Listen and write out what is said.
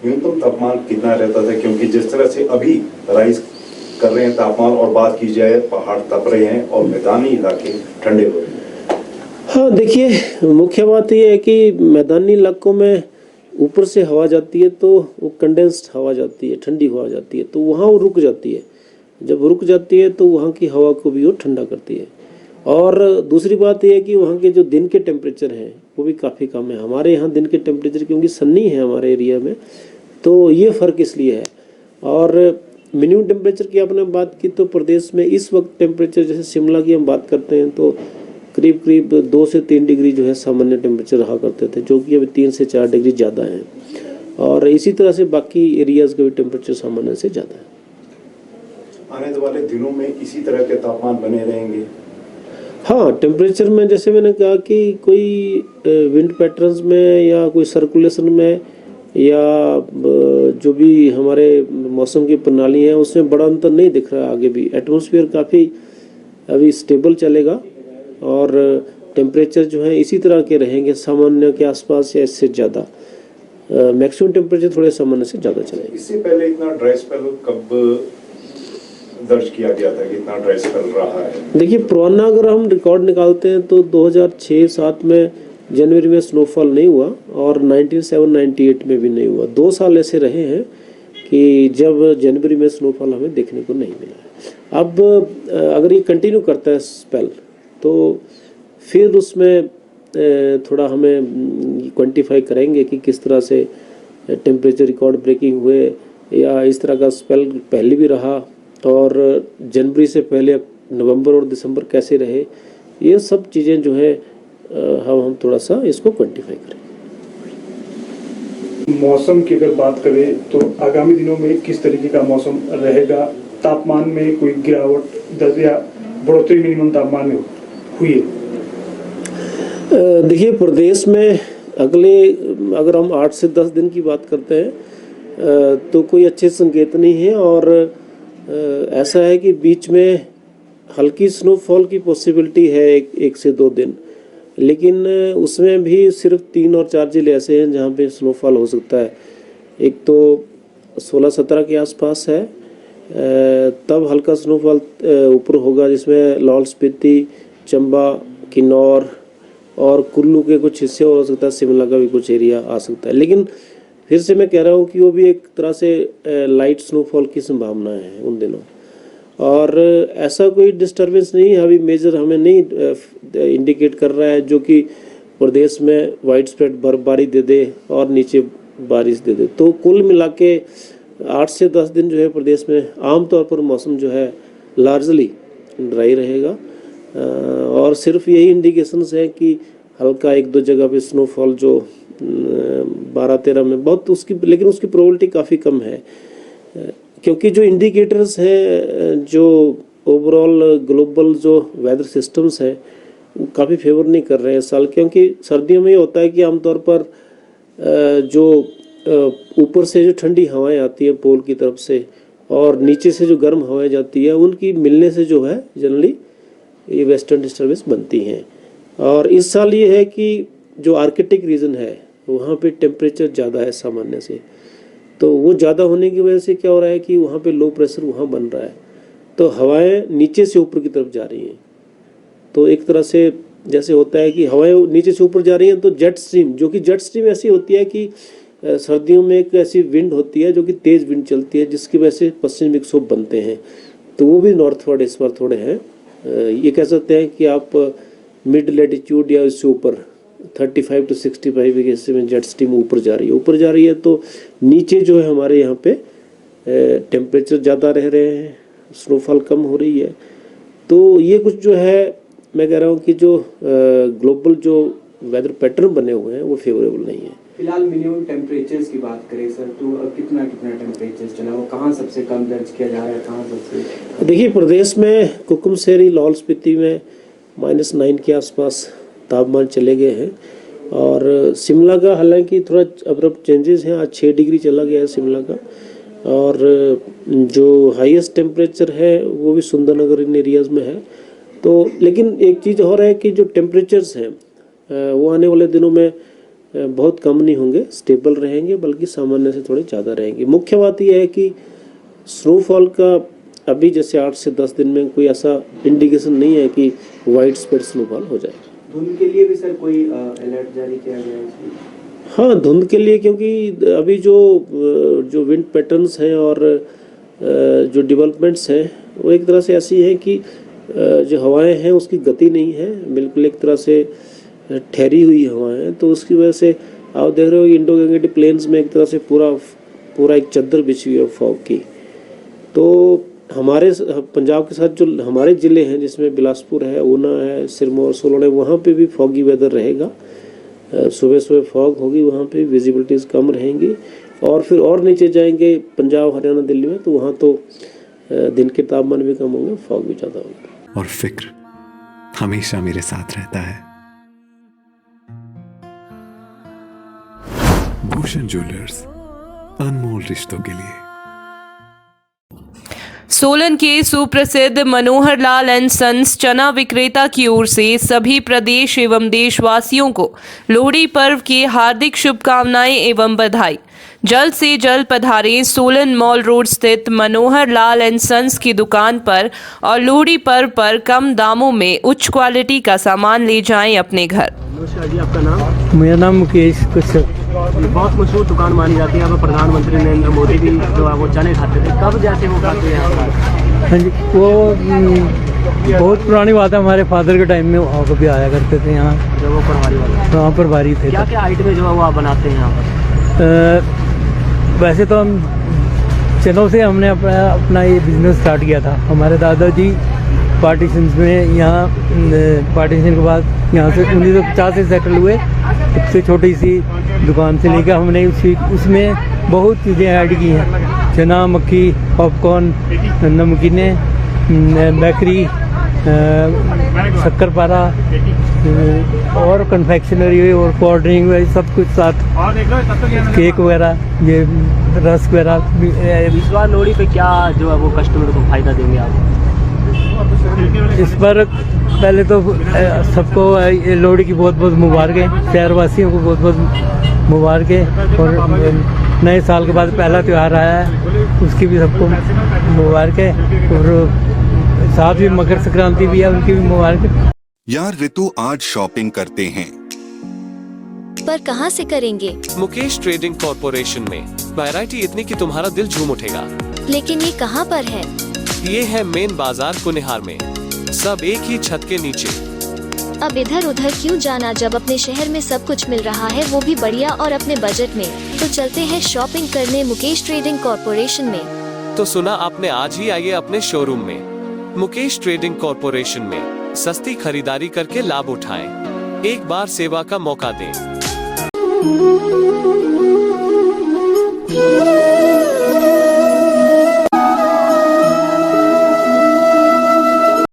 न्यूनतम तापमान कितना रहता था, क्योंकि जिस तरह से अभी राइज कर रहे हैं तापमान, और बात की जाए पहाड़ तप रहे हैं और मैदानी इलाके ठंडे हो रहे हैं। हाँ देखिए, मुख्य बात ये है कि मैदानी इलाकों में ऊपर से हवा जाती है तो वो कंडेंस्ड हवा जाती है, ठंडी हवा जाती है, तो वहाँ वो रुक जाती है। जब रुक जाती है तो वहाँ की हवा को भी वो ठंडा करती है। और दूसरी बात ये है कि वहाँ के जो दिन के टेम्परेचर हैं वो भी काफ़ी कम है। हमारे यहाँ दिन के टेम्परेचर क्योंकि सन्नी है हमारे एरिया में, तो ये फ़र्क इसलिए है। और मिनिमम टेम्परेचर की आपने बात की तो प्रदेश में इस वक्त टेम्परेचर, जैसे शिमला की हम बात करते हैं तो करीब करीब 2 से 3 डिग्री जो है सामान्य टेम्परेचर रहा करते थे, जो कि अभी 3 से 4 डिग्री ज़्यादा है। और इसी तरह से बाकी एरियाज़ का भी टेम्परेचर सामान्य से ज़्यादा है। आने वाले दिनों में इसी तरह के तापमान बने रहेंगे? हाँ, टेम्परेचर में जैसे मैंने कहा कि कोई विंड पैटर्न्स में या कोई सर्कुलेशन में या जो भी हमारे मौसम की प्रणाली है उसमें बड़ा अंतर नहीं दिख रहा है। आगे भी एटमॉस्फेयर काफ़ी अभी स्टेबल चलेगा और टेम्परेचर जो है इसी तरह के रहेंगे, सामान्य के आसपास या इससे ज़्यादा। मैक्सिमम टेम्परेचर थोड़े सामान्य से ज़्यादा चलेगा। इससे पहले इतना ड्राई स्पेल कब दर्ज किया गया था कि इतना ड्राई स्पेल रहा है? देखिए, पुराना अगर हम रिकॉर्ड निकालते हैं तो 2006-07 में जनवरी में स्नोफॉल नहीं हुआ और 97-98 में भी नहीं हुआ। 2 साल ऐसे रहे हैं कि जब जनवरी में स्नोफॉल हमें देखने को नहीं मिला। अब अगर ये कंटिन्यू करता है स्पेल तो फिर उसमें थोड़ा हमें क्वांटिफाई करेंगे कि किस तरह से टेम्परेचर रिकॉर्ड ब्रेकिंग हुए या इस तरह का स्पेल पहले भी रहा, और जनवरी से पहले नवंबर और दिसंबर कैसे रहे। ये सब चीज़ें जो है हम थोड़ा सा इसको क्वांटिफाई करें। मौसम की अगर बात करें तो आगामी दिनों में किस तरीके का मौसम रहेगा? तापमान में कोई गिरावट दर्ज या बढ़ोतरी मिनिमम तापमान में हुई है? देखिए, प्रदेश में अगले अगर हम 8 से 10 दिन की बात करते हैं तो कोई अच्छे संकेत नहीं है। और ऐसा है कि बीच में हल्की स्नोफॉल की पॉसिबिलिटी है 1 से 2 दिन, लेकिन उसमें भी सिर्फ 3 और 4 जिले ऐसे हैं जहाँ पे स्नोफॉल हो सकता है। एक तो 16-17 के आसपास है, तब हल्का स्नोफॉल ऊपर होगा, जिसमें लाहौल स्पीति, चंबा, किन्नौर और कुल्लू के कुछ हिस्से हो सकता है, शिमला का भी कुछ एरिया आ सकता है। लेकिन फिर से मैं कह रहा हूँ कि वो भी एक तरह से लाइट स्नोफॉल की संभावना है उन दिनों। और ऐसा कोई डिस्टर्बेंस नहीं है अभी, मेजर हमें नहीं इंडिकेट कर रहा है जो कि प्रदेश में वाइड स्प्रेड बर्फबारी दे दे और नीचे बारिश दे दे। तो कुल मिला के 8 से 10 दिन जो है प्रदेश में आमतौर पर मौसम जो है लार्जली ड्राई रहेगा। और सिर्फ यही इंडिकेशंस है कि हल्का 1-2 जगह पे स्नोफॉल जो 12-13 में बहुत उसकी, लेकिन उसकी प्रोबेबिलिटी काफ़ी कम है, क्योंकि जो इंडिकेटर्स हैं, जो ओवरऑल ग्लोबल जो वेदर सिस्टम्स हैं वो काफ़ी फेवर नहीं कर रहे हैं इस साल। क्योंकि सर्दियों में ये होता है कि आमतौर पर जो ऊपर से जो ठंडी हवाएं आती हैं पोल की तरफ से और नीचे से जो गर्म हवाएं जाती है, उनकी मिलने से जो है जनरली ये वेस्टर्न डिस्टर्बेंस बनती हैं। और इस साल ये है कि जो आर्कटिक रीजन है वहाँ पे टेम्परेचर ज़्यादा है सामान्य से, तो वो ज़्यादा होने की वजह से क्या हो रहा है कि वहाँ पे लो प्रेशर वहाँ बन रहा है, तो हवाएं नीचे से ऊपर की तरफ जा रही हैं। तो एक तरह से जैसे होता है कि हवाएं नीचे से ऊपर जा रही हैं, तो जेट स्ट्रीम, जो कि जेट स्ट्रीम ऐसी होती है कि सर्दियों में एक ऐसी विंड होती है जो कि तेज़ विंड चलती है, जिसकी वजह से पश्चिमी विक्षोभ बनते हैं। तो वो भी नॉर्थवर्ड इस बार थोड़े हैं। ये कह सकते हैं कि आप मिड लैटिट्यूड या इससे ऊपर 35 to 65 के हिस्से में जेट स्ट्रीम ऊपर जा रही है, तो नीचे जो है हमारे यहाँ पे टेम्परेचर ज़्यादा रह रहे हैं, स्नोफॉल कम हो रही है। तो ये कुछ जो है मैं कह रहा हूँ कि जो ग्लोबल जो वेदर पैटर्न बने हुए हैं वो फेवरेबल नहीं है। फिलहाल मिनिमम टेम्परेचर्स की बात करें सर, तो कितना टेम्परेचर चला, वो कहाँ सबसे कम दर्ज किया जा रहा है, कहाँ सबसे? देखिए, प्रदेश में कुकुमसेरी, लाहौल स्पीति में -9 के आसपास तापमान चले गए हैं। और शिमला का हालांकि थोड़ा अब्रप्ट चेंजेस हैं, आज 6 डिग्री चला गया है शिमला का। और जो हाईएस्ट टेम्परेचर है वो भी सुंदरनगर इन एरियाज़ में है। तो लेकिन एक चीज़ और है कि जो टेम्परेचर्स हैं वो आने वाले दिनों में बहुत कम नहीं होंगे, स्टेबल रहेंगे, बल्कि सामान्य से थोड़े ज़्यादा रहेंगे। मुख्य बात यह है कि स्नोफॉल का अभी जैसे 8 से 10 दिन में कोई ऐसा इंडिकेशन नहीं है कि वाइड स्प्रेड स्नोफॉल हो जाए। धुंध के लिए भी सर कोई अलर्ट जारी किया गया है इसमें? हाँ, धुंध के लिए, क्योंकि अभी जो विंड पैटर्न्स हैं और जो डेवलपमेंट्स हैं वो एक तरह से ऐसी हैं कि जो हवाएं हैं उसकी गति नहीं है, बिल्कुल एक तरह से ठहरी हुई हवाएं हैं। तो उसकी वजह से आप देख रहे हो इंडो गंगेटिक प्लेन्स में एक तरह से पूरा एक चद्दर बिछी हुई है फॉग की। तो हमारे पंजाब के साथ जो हमारे ज़िले हैं, जिसमें बिलासपुर है, ऊना है, सिरमौर, सोलन है, वहाँ पे भी फॉगी वेदर रहेगा। सुबह सुबह फॉग होगी, वहाँ पे विजिबिलिटीज़ कम रहेंगी। और फिर और नीचे जाएंगे पंजाब, हरियाणा, दिल्ली में, तो वहाँ तो दिन के तापमान भी कम होंगे, फॉग भी ज़्यादा होगा। और फिक्र हमेशा मेरे साथ रहता है। भूषण ज्वेलर्स, अनमोल रिश्तों के लिए। सोलन के सुप्रसिद्ध मनोहर लाल एंड सन्स चना विक्रेता की ओर से सभी प्रदेश एवं देशवासियों को लोहड़ी पर्व की हार्दिक शुभकामनाएं एवं बधाई। जल्द से जल्द पधारें सोलन मॉल रोड स्थित मनोहर लाल एंड सन्स की दुकान पर और लोहड़ी पर्व पर कम दामों में उच्च क्वालिटी का सामान ले जाएं अपने घर। नमस्कार जी, आपका नाम? मेरा नाम मुकेश कश्यप। बहुत मशहूर दुकान मानी जाती है, यहाँ पर प्रधानमंत्री नरेंद्र मोदी भी जो है वो चने खाते थे। कब जाते वो खाते हैं यहाँ पर? हाँ जी, वो बहुत पुरानी बात है, हमारे फादर के टाइम में वहाँ को भी आया करते थे यहाँ, जो वो परवारी वाले वहाँ पर बारी थे। क्या क्या आइटमें जो है वो आप बनाते हैं यहाँ पर? वैसे तो हम चनों से हमने अपना ये बिज़नेस स्टार्ट किया था। हमारे दादाजी पार्टीशन में यहाँ पार्टीशन के बाद यहाँ से 1950 से सेटल हुए। सबसे छोटी सी दुकान से लेकर हमने उसमें बहुत चीज़ें ऐड की हैं। चना, मक्खी, पॉपकॉर्न, नमकीनें, बेकरी, शक्करपारा और कन्फेक्शनरी और कोल्ड ड्रिंक, सब कुछ साथ, केक वगैरह, ये रस वगैरह। इस बार लोहड़ी पे क्या जो है वो कस्टमर को फ़ायदा देंगे आप? इस पर पहले तो सबको लोहड़ी की बहुत बहुत मुबारकें, शहरवासियों को बहुत बहुत मुबारकें। और नए साल के बाद पहला त्यौहार आया है, उसकी भी सबको मुबारकें। और साथ ही मकर संक्रांति भी है, उनकी भी मुबारकें। यार ऋतु, आज शॉपिंग करते हैं, पर कहाँ से करेंगे? मुकेश ट्रेडिंग कॉर्पोरेशन में वैरायटी इतनी कि तुम्हारा दिल झूम उठेगा। लेकिन ये कहाँ पर है? ये है मेन बाजार कुनिहार में, सब एक ही छत के नीचे। अब इधर उधर क्यों जाना जब अपने शहर में सब कुछ मिल रहा है, वो भी बढ़िया और अपने बजट में। तो चलते हैं शॉपिंग करने मुकेश ट्रेडिंग कॉर्पोरेशन में। तो सुना आपने, आज ही आइए अपने शोरूम में। मुकेश ट्रेडिंग कॉर्पोरेशन में सस्ती खरीदारी करके लाभ उठाएं। एक बार सेवा का मौका दें।